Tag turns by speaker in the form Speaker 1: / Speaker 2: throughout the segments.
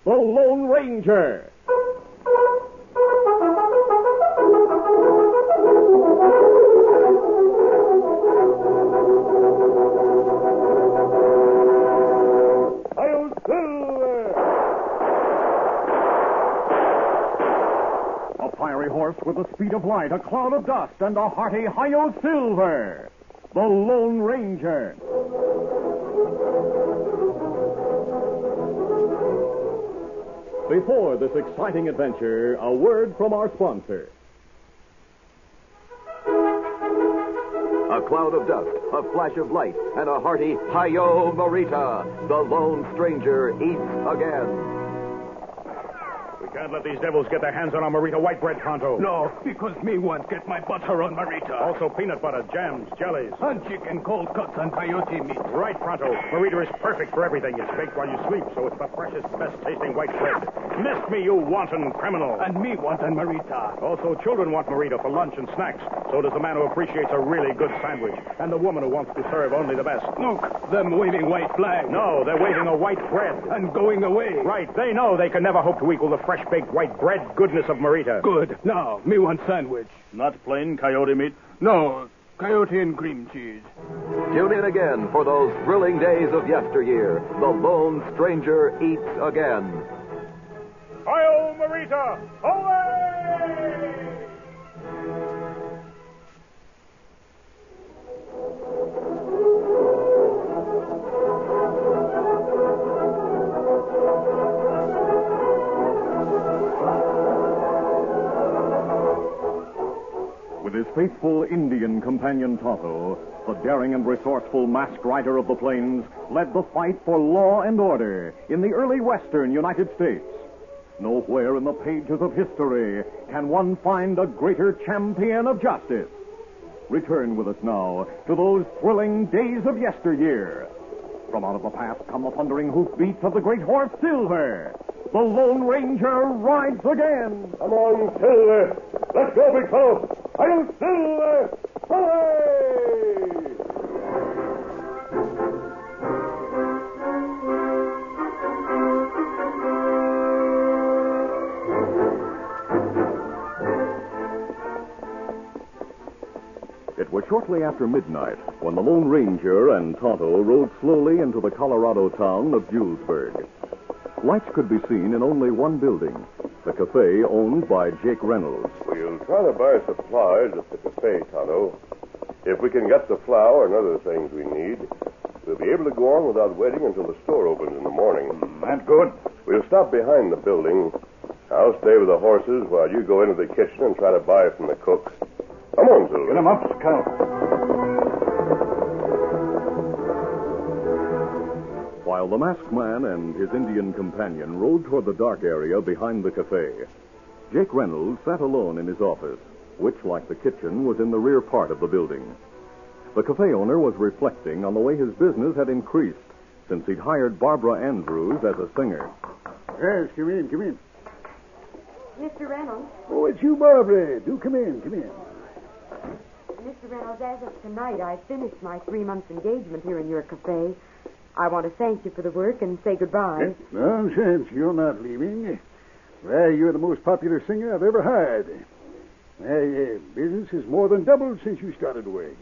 Speaker 1: the Lone Ranger. A fiery horse with the speed of light, a cloud of dust, and a hearty hi-yo silver. The Lone Ranger. Before this exciting adventure, a word from our sponsor.
Speaker 2: A cloud of dust, a flash of light, and a hearty hi-yo Marita. The Lone Stranger eats again.
Speaker 3: We can't let these devils get their hands on our Marita white bread, Tonto.
Speaker 4: No, because me want get my butter on Marita.
Speaker 3: Also peanut butter, jams, jellies.
Speaker 4: And chicken, cold cuts, and coyote meat.
Speaker 3: Right, Tonto. Marita is perfect for everything. It's baked while you sleep, so it's the freshest, best-tasting white bread. Miss me, you wanton criminal.
Speaker 4: And me want an Marita.
Speaker 3: Also, children want Marita for lunch and snacks. So does the man who appreciates a really good sandwich. And the woman who wants to serve only the best.
Speaker 4: Look, them waving white flag.
Speaker 3: No, they're waving a white bread.
Speaker 4: And going away.
Speaker 3: Right, they know they can never hope to equal the fresh-baked white bread goodness of Marita.
Speaker 4: Good. Now, me want sandwich.
Speaker 3: Not plain coyote meat?
Speaker 4: No, coyote and cream cheese.
Speaker 2: Tune in again for those thrilling days of yesteryear. The Lone Stranger eats again.
Speaker 3: Hi-yo, Marita! Away!
Speaker 1: With his faithful Indian companion Tonto, the daring and resourceful masked rider of the plains led the fight for law and order in the early western United States. Nowhere in the pages of history can one find a greater champion of justice. Return with us now to those thrilling days of yesteryear. From out of the past come the thundering hoofbeats of the great horse Silver. The Lone Ranger rides again.
Speaker 5: Come on, Silver. Let's go, big fellow. I'll Silver. Hooray!
Speaker 1: It was shortly after midnight when the Lone Ranger and Tonto rode slowly into the Colorado town of Julesburg. Lights could be seen in only one building, the cafe owned by Jake Reynolds.
Speaker 5: We'll try to buy supplies at the cafe, Tonto. If we can get the flour and other things we need, we'll be able to go on without waiting until the store opens in the morning.
Speaker 3: That's good.
Speaker 5: We'll stop behind the building. I'll stay with the horses while you go into the kitchen and try to buy from the cook. Come on, Silver.
Speaker 3: Get him up, Scout.
Speaker 1: While the masked man and his Indian companion rode toward the dark area behind the cafe, Jake Reynolds sat alone in his office, which, like the kitchen, was in the rear part of the building. The cafe owner was reflecting on the way his business had increased since he'd hired Barbara Andrews as a singer.
Speaker 6: Yes, come in, come in.
Speaker 7: Mr. Reynolds.
Speaker 6: Oh, it's you, Barbara. Do come in, come in.
Speaker 7: Mr. Reynolds, as of tonight, I finished my 3-month engagement here in your cafe. I want to thank you for the work and say goodbye.
Speaker 6: Nonsense. You're not leaving. Why, you're the most popular singer I've ever hired. Why, business has more than doubled since you started work.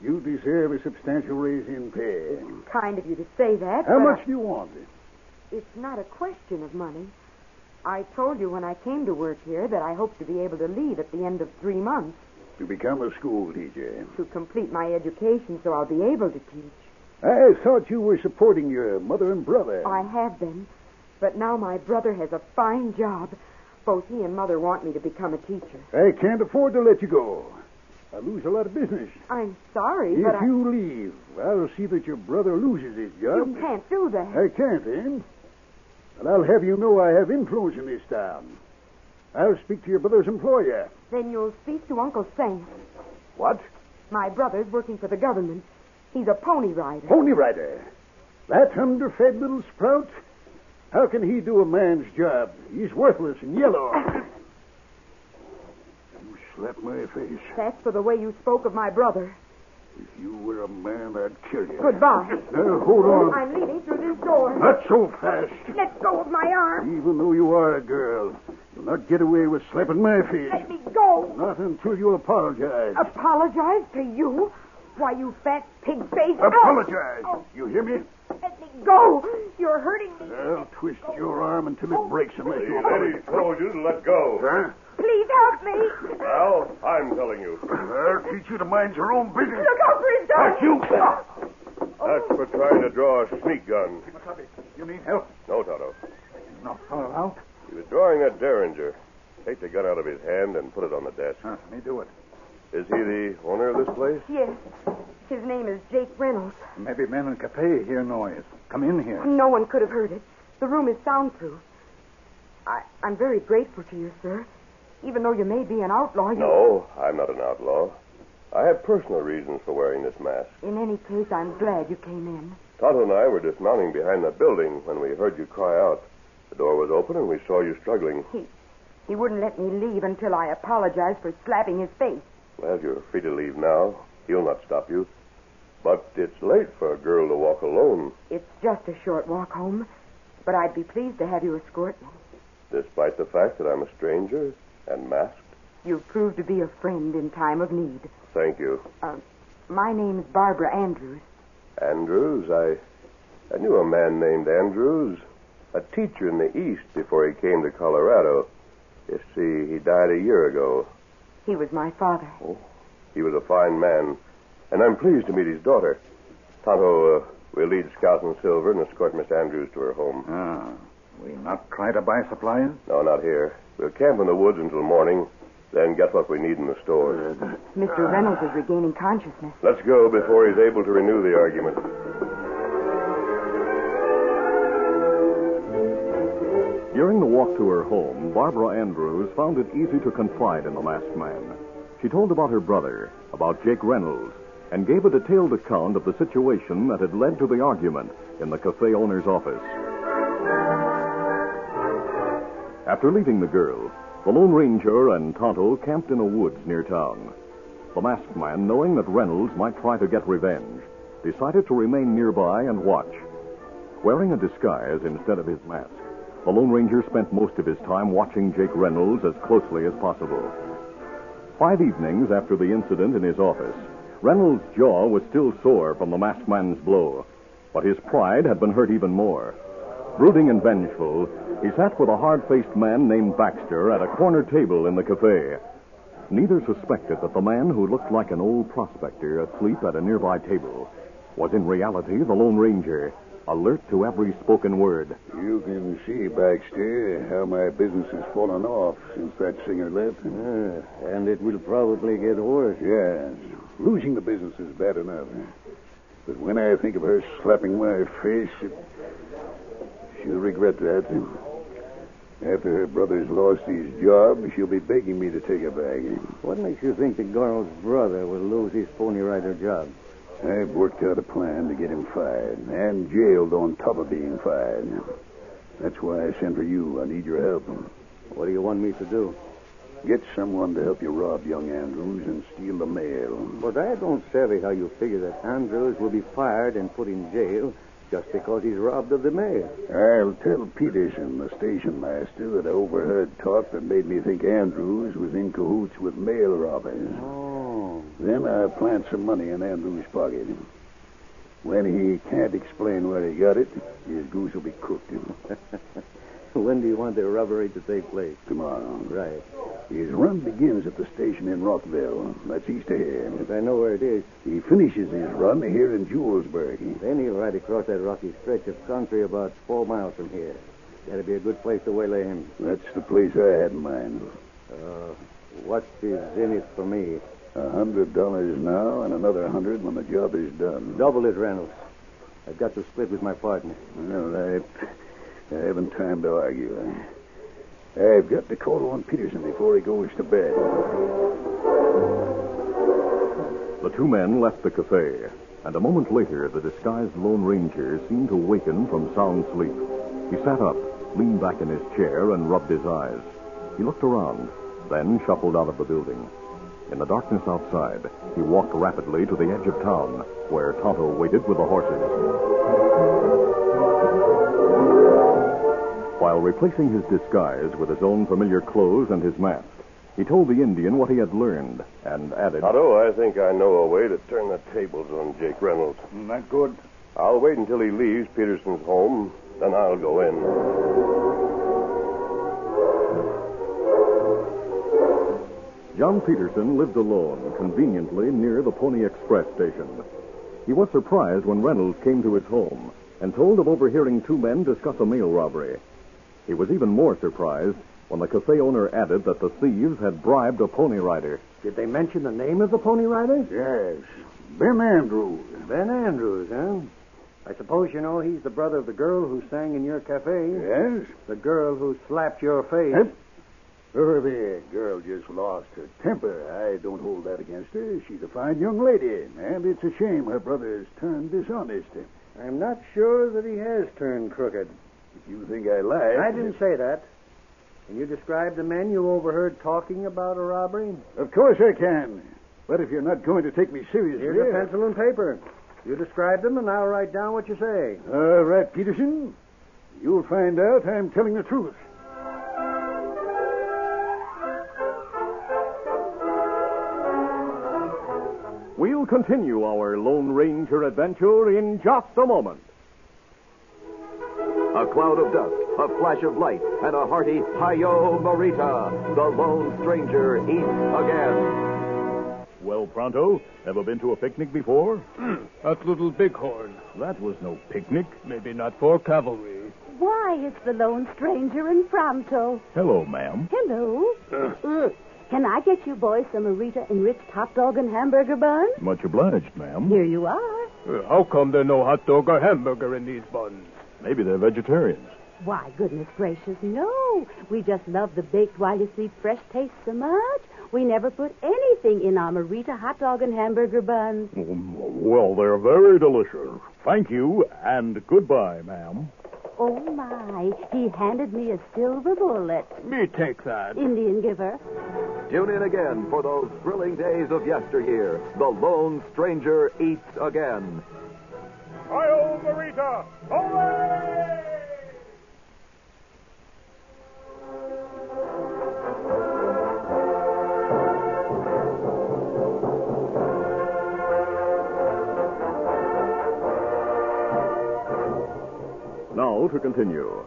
Speaker 6: You deserve a substantial raise in pay.
Speaker 7: Kind of you to say that.
Speaker 6: How much do you want?
Speaker 7: It's not a question of money. I told you when I came to work here that I hope to be able to leave at the end of 3 months.
Speaker 6: To become a school teacher.
Speaker 7: To complete my education so I'll be able to teach.
Speaker 6: I thought you were supporting your mother and brother.
Speaker 7: I have been. But now my brother has a fine job. Both he and Mother want me to become a teacher.
Speaker 6: I can't afford to let you go. I lose a lot of business.
Speaker 7: I'm sorry,
Speaker 6: if
Speaker 7: but
Speaker 6: you leave, I'll see that your brother loses his job.
Speaker 7: You can't do that.
Speaker 6: I can't, eh? But I'll have you know I have influence in this town. I'll speak to your brother's employer.
Speaker 7: Then you'll speak to Uncle Sam.
Speaker 6: What?
Speaker 7: My brother's working for the government. He's a pony rider.
Speaker 6: Pony rider? That underfed little sprout? How can he do a man's job? He's worthless and yellow. You slapped my face.
Speaker 7: That's for the way you spoke of my brother.
Speaker 6: If you were a man, I'd kill you.
Speaker 7: Goodbye.
Speaker 6: Hold on.
Speaker 7: I'm leaving through this door.
Speaker 6: Not so fast.
Speaker 7: Let go of my arm.
Speaker 6: Even though you are a girl, you'll not get away with slapping my face.
Speaker 7: Let me go.
Speaker 6: Not until you apologize.
Speaker 7: Apologize to you? Why, you fat pig-faced...
Speaker 6: Apologize.
Speaker 7: Oh.
Speaker 6: You hear me?
Speaker 7: Let me go. You're hurting me.
Speaker 6: I'll twist your arm until it breaks unless you
Speaker 5: The lady
Speaker 6: apologize.
Speaker 5: told you to let go.
Speaker 6: Huh?
Speaker 7: Please help me.
Speaker 5: Well, I'm telling you.
Speaker 6: I'll teach you to mind your own business.
Speaker 7: Look out for his gun.
Speaker 6: Not you.
Speaker 5: That's for trying to draw a sneak gun.
Speaker 6: You need help?
Speaker 5: No, Tonto.
Speaker 6: No, fall out.
Speaker 5: He was drawing a derringer. Take the gun out of his hand and put it on the desk.
Speaker 6: Let me do it.
Speaker 5: Is he the owner of this place?
Speaker 7: Yes. His name is Jake Reynolds.
Speaker 6: Maybe men in cafe hear noise. Come in here.
Speaker 7: No one could have heard it. The room is soundproof. I'm very grateful to you, sir. Even though you may be an outlaw, you...
Speaker 5: No, I'm not an outlaw. I have personal reasons for wearing this mask.
Speaker 7: In any case, I'm glad you came in.
Speaker 5: Tonto and I were dismounting behind the building when we heard you cry out. The door was open and we saw you struggling.
Speaker 7: He wouldn't let me leave until I apologized for slapping his face.
Speaker 5: Well, you're free to leave now. He'll not stop you. But it's late for a girl to walk alone.
Speaker 7: It's just a short walk home, but I'd be pleased to have you escort me.
Speaker 5: Despite the fact that I'm a stranger and masked.
Speaker 7: You've proved to be a friend in time of need.
Speaker 5: Thank you.
Speaker 7: My name's Barbara Andrews.
Speaker 5: Andrews? I knew a man named Andrews, a teacher in the East before he came to Colorado. You see, he died a year ago.
Speaker 7: He was my father.
Speaker 5: Oh, he was a fine man, and I'm pleased to meet his daughter. Tonto, we'll lead Scout and Silver and escort Miss Andrews to her home.
Speaker 6: We not try to buy supplies?
Speaker 5: No, not here. We'll camp in the woods until morning, then get what we need in the stores.
Speaker 7: Mr. Reynolds is regaining consciousness.
Speaker 5: Let's go before he's able to renew the argument.
Speaker 1: During the walk to her home, Barbara Andrews found it easy to confide in the masked man. She told about her brother, about Jake Reynolds, and gave a detailed account of the situation that had led to the argument in the cafe owner's office. After leaving the girl, the Lone Ranger and Tonto camped in a woods near town. The masked man, knowing that Reynolds might try to get revenge, decided to remain nearby and watch. Wearing a disguise instead of his mask, the Lone Ranger spent most of his time watching Jake Reynolds as closely as possible. 5 evenings after the incident in his office, Reynolds' jaw was still sore from the masked man's blow, but his pride had been hurt even more. Brooding and vengeful, he sat with a hard-faced man named Baxter at a corner table in the cafe. Neither suspected that the man who looked like an old prospector asleep at a nearby table was in reality the Lone Ranger, alert to every spoken word.
Speaker 6: You can see, Baxter, how my business has fallen off since that singer left.
Speaker 8: And it will probably get worse.
Speaker 6: Yes. Losing the business is bad enough. But when I think of her slapping my face, she'll regret that. After her brother's lost his job, she'll be begging me to take her back.
Speaker 8: What makes you think the girl's brother will lose his Pony Rider job?
Speaker 6: I've worked out a plan to get him fired, and jailed on top of being fired. That's why I sent for you. I need your help.
Speaker 8: What do you want me to do?
Speaker 6: Get someone to help you rob young Andrews and steal the mail.
Speaker 8: But I don't savvy how you figure that Andrews will be fired and put in jail just because he's robbed of the mail.
Speaker 6: I'll tell Peterson, the station master, that I overheard talk that made me think Andrews was in cahoots with mail robbers.
Speaker 8: Oh.
Speaker 6: Then I'll plant some money in Andrews' pocket. When he can't explain where he got it, his goose will be cooked.
Speaker 8: When do you want the robbery to take place?
Speaker 6: Tomorrow.
Speaker 8: Right.
Speaker 6: His run begins at the station in Rockville. That's east of here.
Speaker 8: If I know where it is.
Speaker 6: He finishes his run here in Julesburg.
Speaker 8: Then he'll ride across that rocky stretch of country about 4 miles from here. That'd be a good place to waylay him.
Speaker 6: That's the place I had in mind.
Speaker 8: What is in it for me?
Speaker 6: $100 now and another $100 when the job is done.
Speaker 8: Double it, Reynolds. I've got to split with my partner.
Speaker 6: All right. I haven't time to argue. I've got to call on Peterson before he goes to bed.
Speaker 1: The two men left the cafe, and a moment later, the disguised Lone Ranger seemed to waken from sound sleep. He sat up, leaned back in his chair, and rubbed his eyes. He looked around, then shuffled out of the building. In the darkness outside, he walked rapidly to the edge of town, where Tonto waited with the horses. While replacing his disguise with his own familiar clothes and his mask, he told the Indian what he had learned and added,
Speaker 5: Tonto, I think I know a way to turn the tables on Jake Reynolds.
Speaker 6: Not good.
Speaker 5: I'll wait until he leaves Peterson's home, then I'll go in.
Speaker 1: John Peterson lived alone, conveniently near the Pony Express station. He was surprised when Reynolds came to his home and told of overhearing two men discuss a mail robbery. He was even more surprised when the cafe owner added that the thieves had bribed a pony rider.
Speaker 8: Did they mention the name of the Pony Rider?
Speaker 6: Yes. Ben Andrews.
Speaker 8: Ben Andrews, huh? I suppose you know he's the brother of the girl who sang in your cafe.
Speaker 6: Yes?
Speaker 8: The girl who slapped your face.
Speaker 6: Yep. The girl just lost her temper. I don't hold that against her. She's a fine young lady, and it's a shame her brother's turned dishonest.
Speaker 8: I'm not sure that he has turned crooked.
Speaker 6: If you think I lied...
Speaker 8: I didn't say that. Can you describe the men you overheard talking about a robbery?
Speaker 6: Of course I can. But if you're not going to take me seriously...
Speaker 8: Here's a pencil and paper. You describe them, and I'll write down what you say.
Speaker 6: All right, Peterson. You'll find out I'm telling the truth.
Speaker 1: We'll continue our Lone Ranger adventure in just a moment.
Speaker 2: A cloud of dust, a flash of light, and a hearty hi-yo Marita. The Lone Stranger eats again.
Speaker 3: Well, Pronto, ever been to a picnic before?
Speaker 4: That little bighorn.
Speaker 3: That was no picnic.
Speaker 4: Maybe not for cavalry.
Speaker 9: Why, it's the Lone Stranger and Pronto.
Speaker 3: Hello, ma'am.
Speaker 9: Hello. Can I get you boys some Marita enriched hot dog and hamburger buns?
Speaker 3: Much obliged, ma'am.
Speaker 9: Here you are.
Speaker 4: How come there's no hot dog or hamburger in these buns?
Speaker 3: Maybe they're vegetarians.
Speaker 9: Why, goodness gracious, no. We just love the baked while you sleep fresh taste so much. We never put anything in our Marita hot dog and hamburger buns.
Speaker 3: Well, they're very delicious. Thank you, and goodbye, ma'am.
Speaker 9: Oh, my. He handed me a silver bullet.
Speaker 4: Me take that.
Speaker 9: Indian giver.
Speaker 2: Tune in again for those thrilling days of yesteryear. The Lone Stranger eats again.
Speaker 3: Hi-yo, Marita! Hooray!
Speaker 1: Now to continue.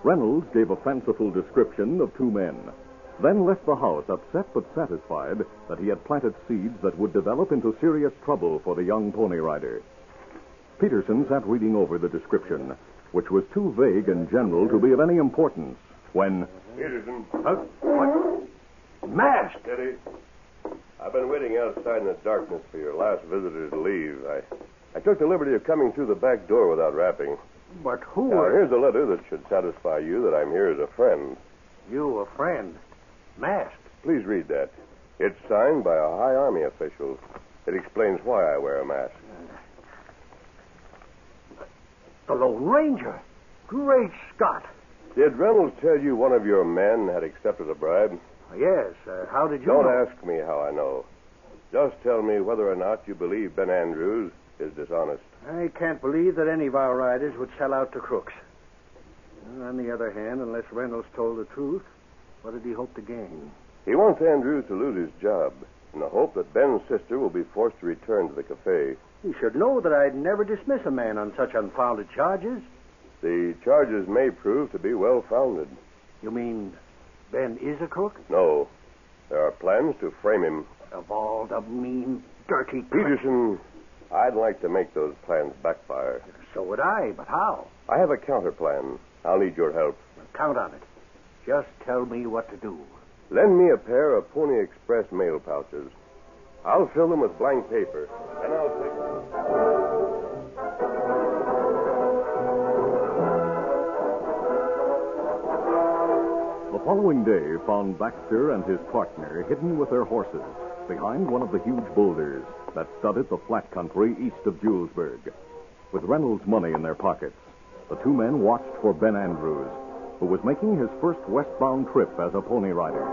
Speaker 1: Reynolds gave a fanciful description of two men, then left the house upset but satisfied that he had planted seeds that would develop into serious trouble for the young pony rider. Peterson sat reading over the description, which was too vague and general to be of any importance, when...
Speaker 5: Peterson.
Speaker 8: What? Masked!
Speaker 5: Steady. I've been waiting outside in the darkness for your last visitor to leave. I took the liberty of coming through the back door without rapping.
Speaker 8: But who
Speaker 5: Now,
Speaker 8: are...
Speaker 5: here's a letter that should satisfy you that I'm here as a friend.
Speaker 8: You, a friend? Masked?
Speaker 5: Please read that. It's signed by a high army official. It explains why I wear a mask.
Speaker 8: The Lone Ranger. Great Scott.
Speaker 5: Did Reynolds tell you one of your men had accepted a bribe?
Speaker 8: Yes. How did you
Speaker 5: Don't
Speaker 8: know?
Speaker 5: ask me how I know. Just tell me whether or not you believe Ben Andrews is dishonest.
Speaker 8: I can't believe that any of our riders would sell out to crooks. On the other hand, unless Reynolds told the truth, what did he hope to gain?
Speaker 5: He wants Andrews to lose his job in the hope that Ben's sister will be forced to return to the cafe.
Speaker 8: He should know that I'd never dismiss a man on such unfounded charges.
Speaker 5: The charges may prove to be well-founded.
Speaker 8: You mean Ben is a crook?
Speaker 5: No. There are plans to frame him.
Speaker 8: Of all the mean, dirty...
Speaker 5: Peterson, I'd like to make those plans backfire.
Speaker 8: So would I, but how?
Speaker 5: I have a counterplan. I'll need your help.
Speaker 8: Count on it. Just tell me what to do.
Speaker 5: Lend me a pair of Pony Express mail pouches. I'll fill them with blank paper, and I'll take...
Speaker 1: The following day found Baxter and his partner hidden with their horses behind one of the huge boulders that studded the flat country east of Julesburg. With Reynolds' money in their pockets, the two men watched for Ben Andrews, who was making his first westbound trip as a pony rider.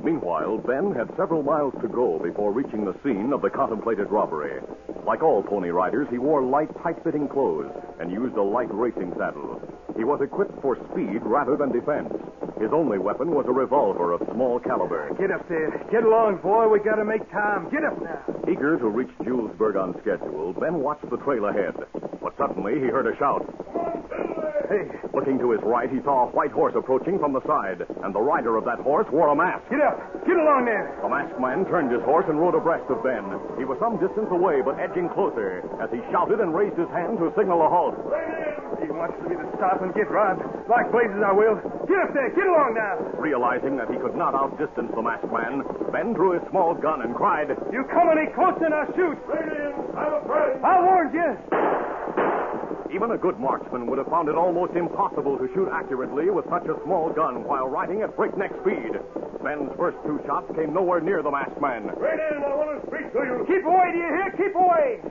Speaker 1: Meanwhile, Ben had several miles to go before reaching the scene of the contemplated robbery. Like all Pony Riders, he wore light, tight-fitting clothes and used a light racing saddle. He was equipped for speed rather than defense. His only weapon was a revolver of small caliber.
Speaker 10: Get up there. Get along, boy. We gotta make time. Get up now.
Speaker 1: Eager to reach Julesburg on schedule, Ben watched the trail ahead. But suddenly he heard a shout.
Speaker 10: Hey.
Speaker 1: Looking to his right, he saw a white horse approaching from the side, and the rider of that horse wore a mask.
Speaker 10: Get up. Get along there.
Speaker 1: The masked man turned his horse and rode abreast of Ben. He was some distance away, but edging closer as he shouted and raised his hand to signal a halt.
Speaker 10: He wants me to stop and get robbed. Like blazes, I will. Get up there. Get along now.
Speaker 1: Realizing that he could not outdistance the masked man, Ben drew his small gun and cried,
Speaker 10: You come any closer and I'll shoot. I'm afraid. I warned you.
Speaker 1: Even a good marksman would have found it almost impossible to shoot accurately with such a small gun while riding at breakneck speed. Ben's first two shots came nowhere near the masked man.
Speaker 10: I want to speak to you. Keep away, do you hear? Keep away.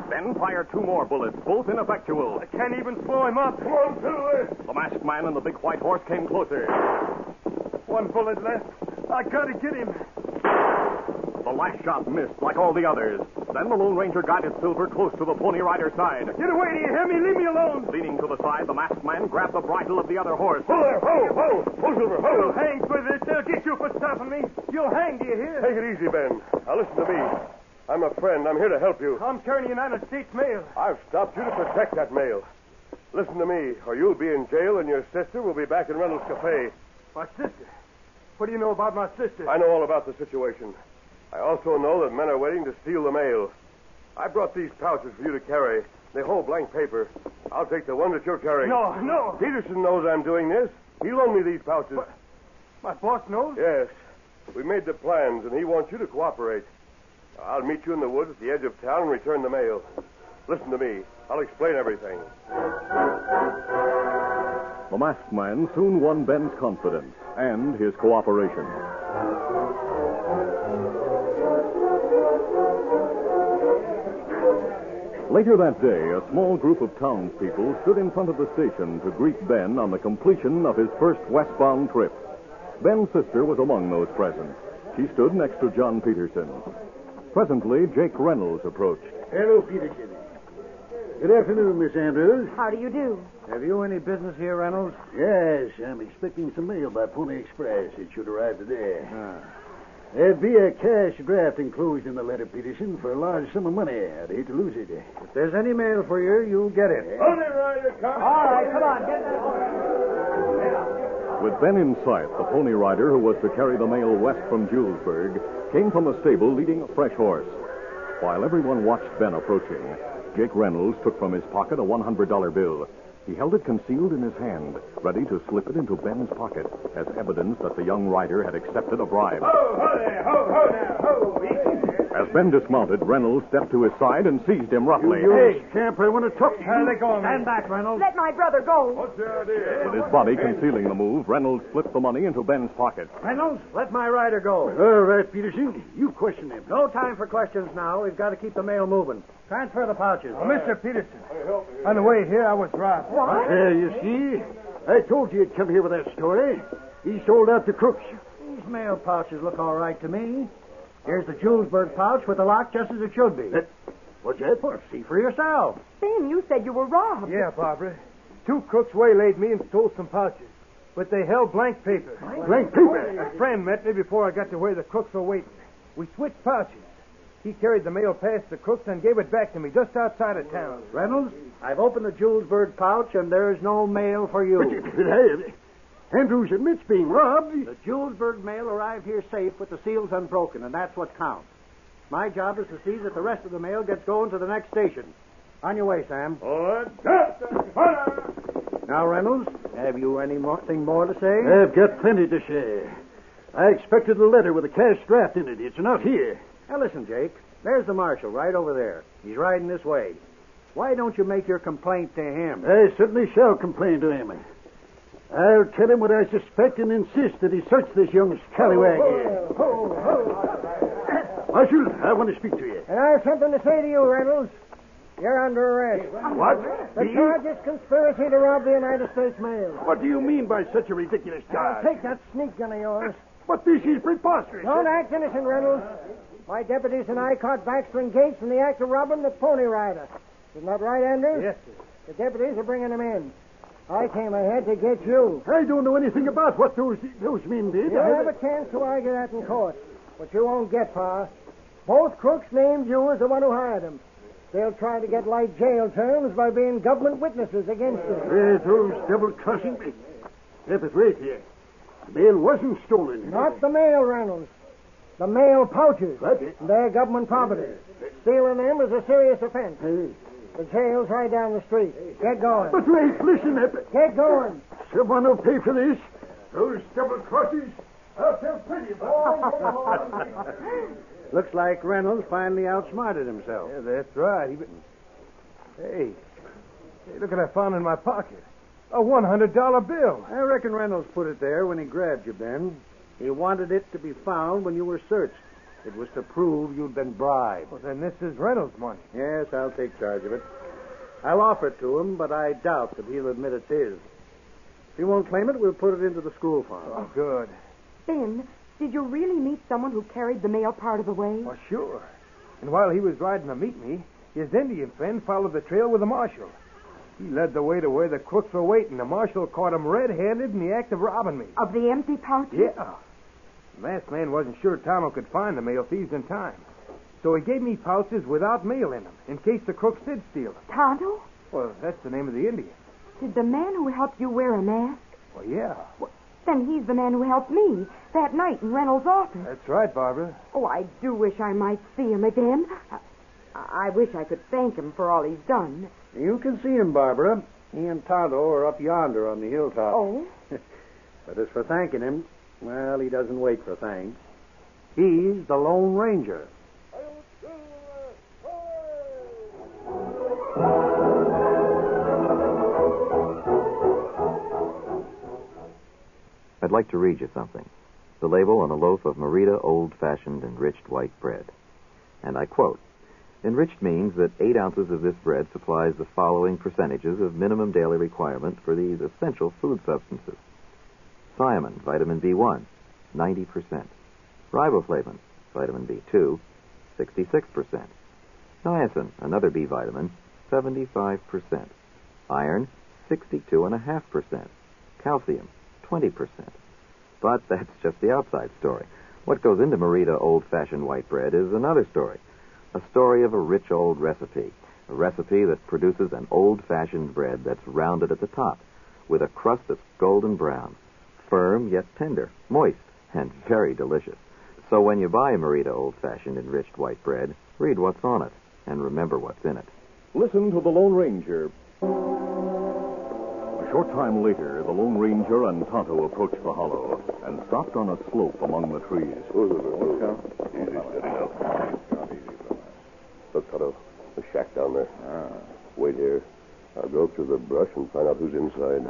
Speaker 1: Ben fired two more bullets, both ineffectual.
Speaker 10: I can't even slow him up. Come on,
Speaker 1: The masked man and the big white horse came closer.
Speaker 10: One bullet left. I gotta get him.
Speaker 1: The last shot missed like all the others. Then the Lone Ranger guided Silver close to the Pony Rider's side.
Speaker 10: Get away, do you hear me? Leave me alone.
Speaker 1: Leaning to the side, the masked man grabbed the bridle of the other horse.
Speaker 10: Ho there, ho, Silver, ho. You'll hang for this. They'll get you for stopping me. You'll hang, do you hear?
Speaker 5: Take it easy, Ben. Now listen to me. I'm a friend. I'm here to help you.
Speaker 10: I'm carrying the United States mail.
Speaker 5: I've stopped you to protect that mail. Listen to me, or you'll be in jail and your sister will be back in Reynolds' Cafe.
Speaker 10: My sister? What do you know about my sister?
Speaker 5: I know all about the situation. I also know that men are waiting to steal the mail. I brought these pouches for you to carry. They hold blank paper. I'll take the one that you're carrying.
Speaker 10: No.
Speaker 5: Peterson knows I'm doing this. He loaned me these pouches.
Speaker 10: But my boss knows?
Speaker 5: Yes. We made the plans, and he wants you to cooperate. I'll meet you in the woods at the edge of town and return the mail. Listen to me. I'll explain everything.
Speaker 1: The masked man soon won Ben's confidence and his cooperation. Later that day, a small group of townspeople stood in front of the station to greet Ben on the completion of his first westbound trip. Ben's sister was among those present. She stood next to John Peterson. Presently, Jake Reynolds approached.
Speaker 6: Hello, Peterson. Good afternoon, Miss Andrews.
Speaker 7: How do you do?
Speaker 8: Have you any business here, Reynolds?
Speaker 6: Yes, I'm expecting some mail by Pony Express. It should arrive today. There'd be a cash draft enclosed in the letter, Peterson, for a large sum of money. I'd hate to lose it.
Speaker 8: If there's any mail for you, you'll get it.
Speaker 10: Pony Rider, come. All right, come on. Get that
Speaker 1: With Ben in sight, the Pony Rider who was to carry the mail west from Julesburg came from the stable leading a fresh horse. While everyone watched Ben approaching, Jake Reynolds took from his pocket a $100 bill. He held it concealed in his hand, ready to slip it into Ben's pocket as evidence that the young rider had accepted a bribe.
Speaker 10: Ho there, ho now, ho. Easy there.
Speaker 1: As Ben dismounted, Reynolds stepped to his side and seized him roughly.
Speaker 6: Hey, Camp, I want to talk to you.
Speaker 10: Let go of me.
Speaker 8: Stand back, Reynolds.
Speaker 7: Let my brother go.
Speaker 10: What's your idea?
Speaker 1: With his body concealing the move, Reynolds slipped the money into Ben's pocket.
Speaker 8: Reynolds, let my rider go.
Speaker 6: All right, Peterson. You question him.
Speaker 8: No time for questions now. We've got to keep the mail moving. Transfer the pouches.
Speaker 10: Mr. Peterson, on the way here, I was robbed.
Speaker 7: What?
Speaker 6: You see? I told you you'd come here with that story. He sold out to crooks.
Speaker 8: These mail pouches look all right to me. Here's the Julesburg pouch with the lock just as it should be.
Speaker 6: What's that for?
Speaker 8: See for yourself.
Speaker 7: Ben, you said you were robbed.
Speaker 10: Yeah, Barbara. Two crooks waylaid me and stole some pouches. But they held blank paper.
Speaker 6: Blank paper?
Speaker 10: A friend met me before I got to where the crooks were waiting. We switched pouches. He carried the mail past the crooks and gave it back to me just outside of town.
Speaker 8: Reynolds, I've opened the Julesburg pouch, and there's no mail for you.
Speaker 6: Andrews admits being robbed.
Speaker 8: The Julesburg mail arrived here safe with the seals unbroken, and that's what counts. My job is to see that the rest of the mail gets going to the next station. On your way, Sam.
Speaker 10: All right.
Speaker 8: Now, Reynolds, have you anything more to say?
Speaker 6: I've got plenty to say. I expected a letter with a cash draft in it. It's not here.
Speaker 8: Now, listen, Jake. There's the marshal right over there. He's riding this way. Why don't you make your complaint to him?
Speaker 6: I certainly shall complain to him. I'll tell him what I suspect and insist that he search this young scallywag here. Marshal, I want to speak to you.
Speaker 11: And I have something to say to you, Reynolds. You're under arrest.
Speaker 6: What?
Speaker 11: The charge is conspiracy to rob the United States mail.
Speaker 6: What do you mean by such a ridiculous
Speaker 11: Now,
Speaker 6: charge?
Speaker 11: take that sneak gun of yours.
Speaker 6: But this is preposterous.
Speaker 11: Don't act innocent, Reynolds. My deputies and I caught Baxter engaged in the act of robbing the Pony Rider. Isn't that right, Andrews?
Speaker 10: Yes, sir.
Speaker 11: The deputies are bringing him in. I came ahead to get you.
Speaker 6: I don't know anything about what those men did.
Speaker 11: You'll have a chance to argue that in court. But you won't get far. Both crooks named you as the one who hired them. They'll try to get light jail terms by being government witnesses against you.
Speaker 6: Those double-crossing... But wait here. The mail wasn't stolen.
Speaker 11: Not the mail, Reynolds. The mail pouches.
Speaker 6: What?
Speaker 11: They're government property. Stealing them is a serious offense. The jail's right down the street. Get going.
Speaker 6: But wait, listen,
Speaker 11: Get going.
Speaker 6: Someone will pay for this. Those double-crossers. I'll tell plenty about them.
Speaker 8: Looks like Reynolds finally outsmarted himself.
Speaker 10: Yeah, that's right. Hey, look what I found in my pocket. A $100 bill.
Speaker 8: I reckon Reynolds put it there when he grabbed you, Ben. He wanted it to be found when you were searched. It was to prove you'd been bribed.
Speaker 10: Well, then this is Reynolds' money.
Speaker 8: Yes, I'll take charge of it. I'll offer it to him, but I doubt that he'll admit it's his. If he won't claim it, we'll put it into the school fund.
Speaker 10: Oh, good.
Speaker 7: Ben, did you really meet someone who carried the mail part of the way?
Speaker 10: Well, sure. And while he was riding to meet me, his Indian friend followed the trail with the marshal. He led the way to where the crooks were waiting. The marshal caught him red-handed in the act of robbing me.
Speaker 7: Of the empty pouches?
Speaker 10: Yeah. The masked man wasn't sure Tonto could find the mail thieves in time. So he gave me pouches without mail in them, in case the crooks did steal them.
Speaker 7: Tonto?
Speaker 10: Well, that's the name of the Indian.
Speaker 7: Did the man who helped you wear a mask?
Speaker 10: Well, yeah.
Speaker 7: Then he's the man who helped me that night in Reynolds' office.
Speaker 10: That's right, Barbara.
Speaker 7: Oh, I do wish I might see him again. I wish I could thank him for all he's done.
Speaker 8: You can see him, Barbara. He and Tonto are up yonder on the hilltop.
Speaker 7: Oh?
Speaker 8: But as for thanking him, well, he doesn't wait for thanks. He's the Lone Ranger.
Speaker 2: I'd like to read you something. The label on a loaf of Merita old-fashioned enriched white bread. And I quote, "Enriched means that 8 ounces of this bread supplies the following percentages of minimum daily requirement for these essential food substances. Thiamine, vitamin B1, 90%. Riboflavin, vitamin B2, 66%. Niacin, another B vitamin, 75%. Iron, 62.5%. Calcium, 20%. But that's just the outside story. What goes into Merita old-fashioned white bread is another story. A story of a rich old recipe. A recipe that produces an old-fashioned bread that's rounded at the top, with a crust that's golden brown, firm yet tender, moist, and very delicious. So when you buy Merita old-fashioned enriched white bread, read what's on it, and remember what's in it.
Speaker 1: Listen to the Lone Ranger. A short time later, the Lone Ranger and Tonto approached the hollow and stopped on a slope among the trees.
Speaker 5: Easy, steady now. Look, Tonto, the shack down there. Wait here. I'll go through the brush and find out who's inside.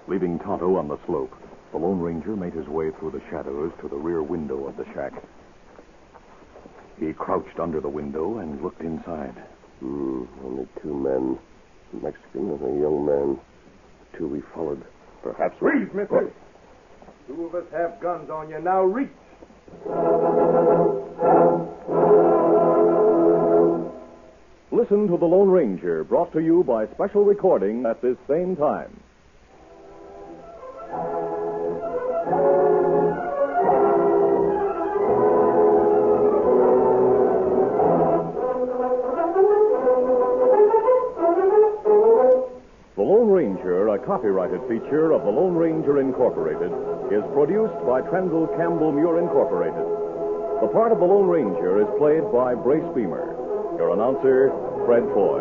Speaker 1: Leaving Tonto on the slope, the Lone Ranger made his way through the shadows to the rear window of the shack. He crouched under the window and looked inside.
Speaker 5: Only 2 men. A Mexican and a young man. 2 we followed. Perhaps...
Speaker 10: Freeze, mister! 2 of us have guns on you. Now reach!
Speaker 1: Listen to the Lone Ranger, brought to you by special recording at this same time. The Lone Ranger, a copyrighted feature of the Lone Ranger Incorporated, is produced by Trendle Campbell Muir Incorporated. The part of the Lone Ranger is played by Brace Beamer. Your announcer, Fred Foy.